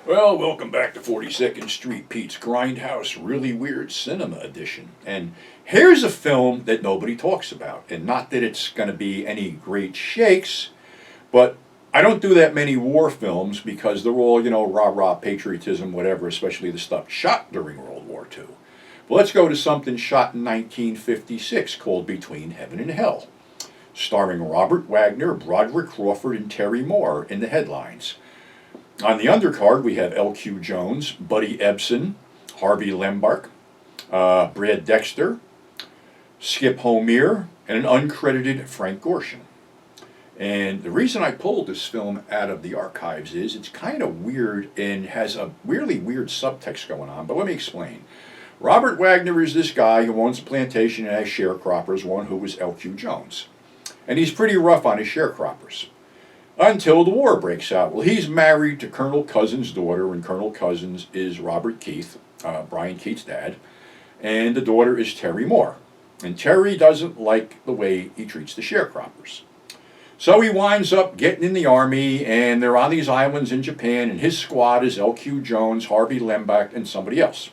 Well, welcome back to 42nd Street Pete's Grindhouse Really Weird Cinema Edition. And here's a film that nobody talks about. And not that it's going to be any great shakes, but I don't do that many war films because they're all, rah-rah, patriotism, whatever, especially the stuff shot during World War II. But let's go to something shot in 1956 called Between Heaven and Hell, starring Robert Wagner, Brodrick Crawford, and Terry Moore in the headlines. On the undercard, we have L.Q. Jones, Buddy Ebson, Harvey Lembark, Brad Dexter, Skip Homier, and an uncredited Frank Gorshin. And the reason I pulled this film out of the archives is it's kind of weird and has a really weird subtext going on, but let me explain. Robert Wagner is this guy who owns a plantation and has sharecroppers, one who was L.Q. Jones. And he's pretty rough on his sharecroppers. Until the war breaks out. Well, he's married to Colonel Cousins' daughter, and Colonel Cousins is Robert Keith, Brian Keith's dad, and the daughter is Terry Moore. And Terry doesn't like the way he treats the sharecroppers. So he winds up getting in the army, and they're on these islands in Japan, and his squad is L.Q. Jones, Harvey Lembark, and somebody else.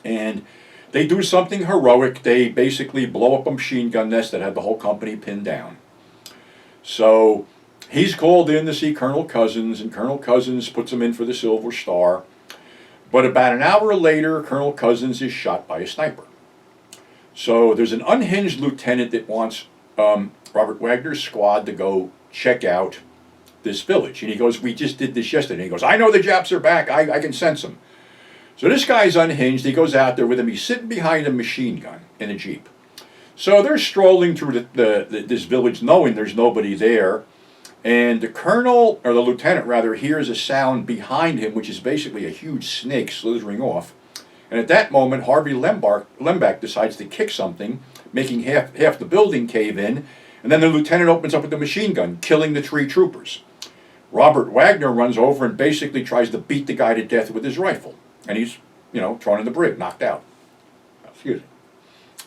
And they do something heroic. They basically blow up a machine gun nest that had the whole company pinned down. So he's called in to see Colonel Cousins, and Colonel Cousins puts him in for the Silver Star. But about an hour later, Colonel Cousins is shot by a sniper. So there's an unhinged lieutenant that wants Robert Wagner's squad to go check out this village. And he goes, we just did this yesterday. And he goes, I know the Japs are back. I can sense them. So this guy's unhinged. He goes out there with him. He's sitting behind a machine gun in a Jeep. So they're strolling through this village knowing there's nobody there. And the colonel, or the lieutenant rather, hears a sound behind him, which is basically a huge snake slithering off. And at that moment, Harvey Lembark decides to kick something, making half the building cave in. And then the lieutenant opens up with the machine gun, killing the 3 troopers. Robert Wagner runs over and basically tries to beat the guy to death with his rifle. And he's, thrown in the brig, knocked out. Excuse me.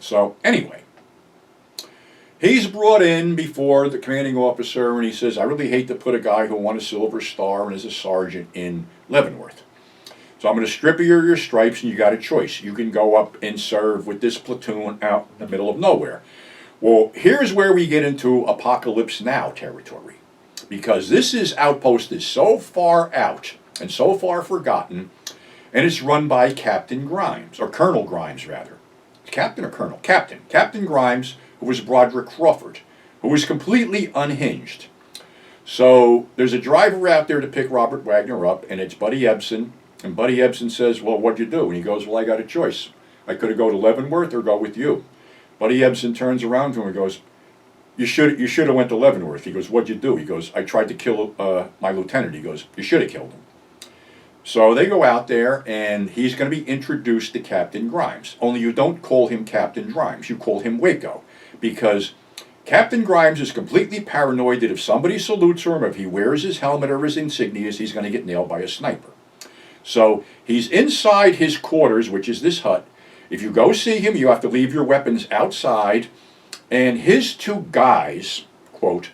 So, anyway, he's brought in before the commanding officer, and he says, I really hate to put a guy who won a Silver Star and is a sergeant in Leavenworth. So I'm going to strip you of your stripes, and you got a choice. You can go up and serve with this platoon out in the middle of nowhere. Well, here's where we get into Apocalypse Now territory. Because this outpost is so far out and so far forgotten, and it's run by Captain Grimes, or Colonel Grimes, rather. Captain or Colonel? Captain. Captain Grimes, who was Brodrick Crawford, who was completely unhinged. So there's a driver out there to pick Robert Wagner up, and it's Buddy Ebson. And Buddy Ebson says, well, what'd you do? And he goes, well, I got a choice. I could have go to Leavenworth or go with you. Buddy Ebson turns around to him and goes, you should have went to Leavenworth. He goes, what'd you do? He goes, I tried to kill my lieutenant. He goes, you should have killed him. So they go out there, and he's going to be introduced to Captain Grimes. Only you don't call him Captain Grimes. You call him Waco. Because Captain Grimes is completely paranoid that if somebody salutes him, or if he wears his helmet or his insignias, he's going to get nailed by a sniper. So he's inside his quarters, which is this hut. If you go see him, you have to leave your weapons outside. And his 2 guys, quote,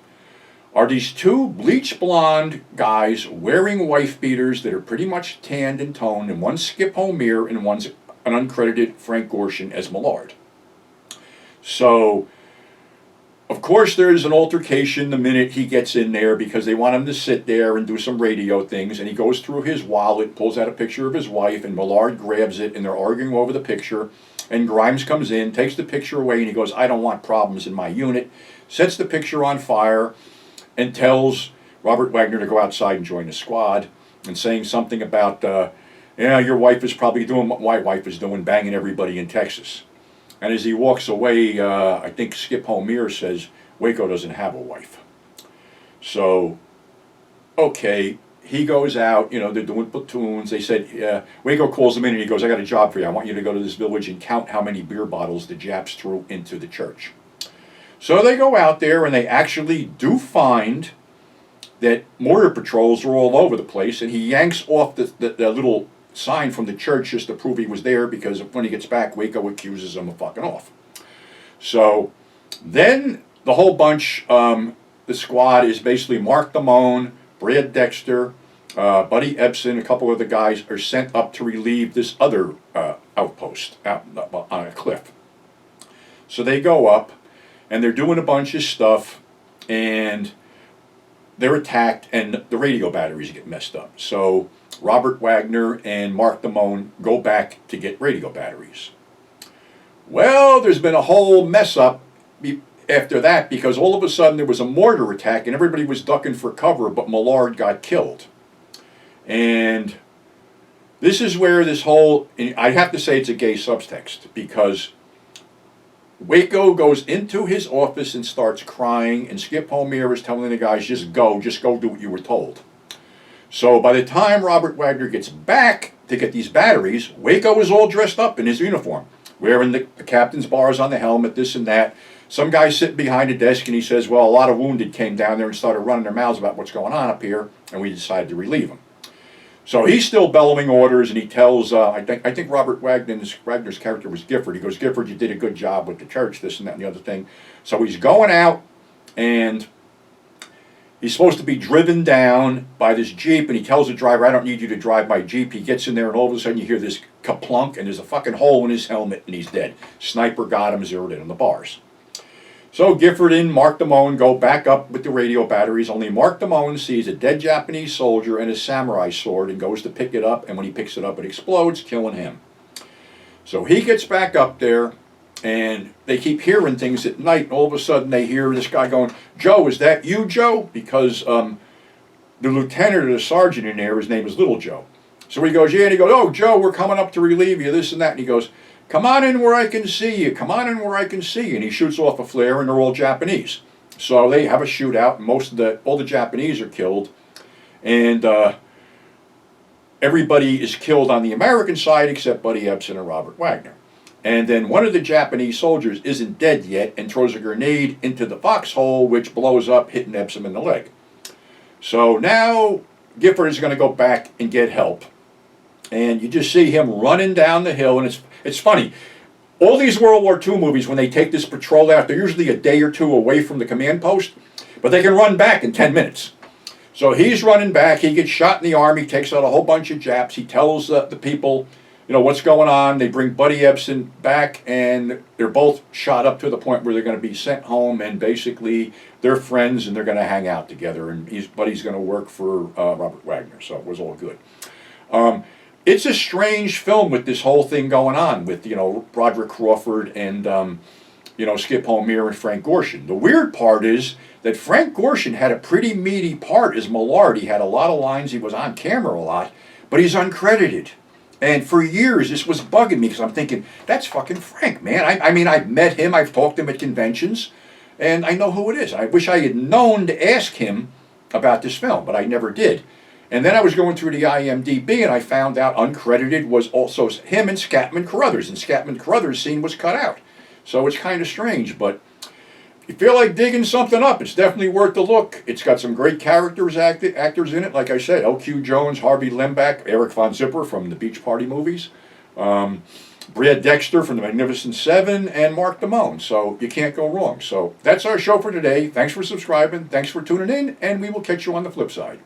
are these 2 bleach blonde guys wearing wife beaters that are pretty much tanned and toned, and one's Skip Homier and one's an uncredited Frank Gorshin as Millard. So, of course, there's an altercation the minute he gets in there because they want him to sit there and do some radio things, and he goes through his wallet, pulls out a picture of his wife, and Millard grabs it, and they're arguing over the picture, and Grimes comes in, takes the picture away, and he goes, I don't want problems in my unit, sets the picture on fire, and tells Robert Wagner to go outside and join the squad, and saying something about, your wife is probably doing what my wife is doing, banging everybody in Texas. And as he walks away, I think Skip Homier says, Waco doesn't have a wife. So, okay, he goes out, they're doing platoons. They said, Waco calls him in and he goes, I got a job for you. I want you to go to this village and count how many beer bottles the Japs threw into the church. So they go out there, and they actually do find that mortar patrols are all over the place, and he yanks off the little sign from the church just to prove he was there, because when he gets back, Waco accuses him of fucking off. So then the whole bunch, the squad is basically Mark Damone, Brad Dexter, Buddy Ebson, a couple of the guys are sent up to relieve this other outpost out on a cliff. So they go up, and they're doing a bunch of stuff, and they're attacked, and the radio batteries get messed up. So Robert Wagner and Mark Damon go back to get radio batteries. Well, there's been a whole mess up after that, because all of a sudden there was a mortar attack and everybody was ducking for cover, but Millard got killed. And this is where this whole, I have to say it's a gay subtext, because Waco goes into his office and starts crying, and Skip Homere is telling the guys, just go do what you were told. So by the time Robert Wagner gets back to get these batteries, Waco is all dressed up in his uniform, wearing the captain's bars on the helmet, this and that. Some guy's sitting behind a desk, and he says, well, a lot of wounded came down there and started running their mouths about what's going on up here, and we decided to relieve them. So he's still bellowing orders, and he tells, I think Robert Wagner's character was Gifford. He goes, Gifford, you did a good job with the church, this and that and the other thing. So he's going out, and he's supposed to be driven down by this Jeep, and he tells the driver, I don't need you to drive my Jeep. He gets in there, and all of a sudden you hear this kaplunk, and there's a fucking hole in his helmet, and he's dead. Sniper got him, zeroed in on the bars. So Gifford and Mark Damon go back up with the radio batteries, only Mark Damon sees a dead Japanese soldier and a samurai sword and goes to pick it up, and when he picks it up it explodes, killing him. So he gets back up there, and they keep hearing things at night, and all of a sudden they hear this guy going, Joe, is that you, Joe? Because the lieutenant or the sergeant in there, his name is Little Joe. So he goes, yeah, and he goes, oh, Joe, we're coming up to relieve you, this and that, and he goes, come on in where I can see you. Come on in where I can see you. And he shoots off a flare, and they're all Japanese. So they have a shootout, and all the Japanese are killed. And everybody is killed on the American side except Buddy Ebson and Robert Wagner. And then one of the Japanese soldiers isn't dead yet and throws a grenade into the foxhole, which blows up, hitting Ebson in the leg. So now Gifford is going to go back and get help. And you just see him running down the hill, and it's funny. All these World War II movies, when they take this patrol out, they're usually a day or two away from the command post, but they can run back in 10 minutes. So he's running back. He gets shot in the arm. He takes out a whole bunch of Japs. He tells the people, what's going on. They bring Buddy Ebson back, and they're both shot up to the point where they're going to be sent home, and basically they're friends, and they're going to hang out together, and Buddy's going to work for Robert Wagner, so it was all good. It's a strange film with this whole thing going on with, Brodrick Crawford and, Skip Homere and Frank Gorshin. The weird part is that Frank Gorshin had a pretty meaty part as Millard. He had a lot of lines. He was on camera a lot, but he's uncredited. And for years, this was bugging me because I'm thinking, that's fucking Frank, man. I mean, I've met him. I've talked to him at conventions, and I know who it is. I wish I had known to ask him about this film, but I never did. And then I was going through the IMDb, and I found out uncredited was also him and Scatman Carruthers, and Scatman Carruthers' scene was cut out. So it's kind of strange, but if you feel like digging something up, it's definitely worth a look. It's got some great actors in it, like I said, L.Q. Jones, Harvey Lembeck, Eric Von Zipper from the Beach Party movies, Brad Dexter from the Magnificent Seven, and Mark Damon. So you can't go wrong. So that's our show for today. Thanks for subscribing. Thanks for tuning in, and we will catch you on the flip side.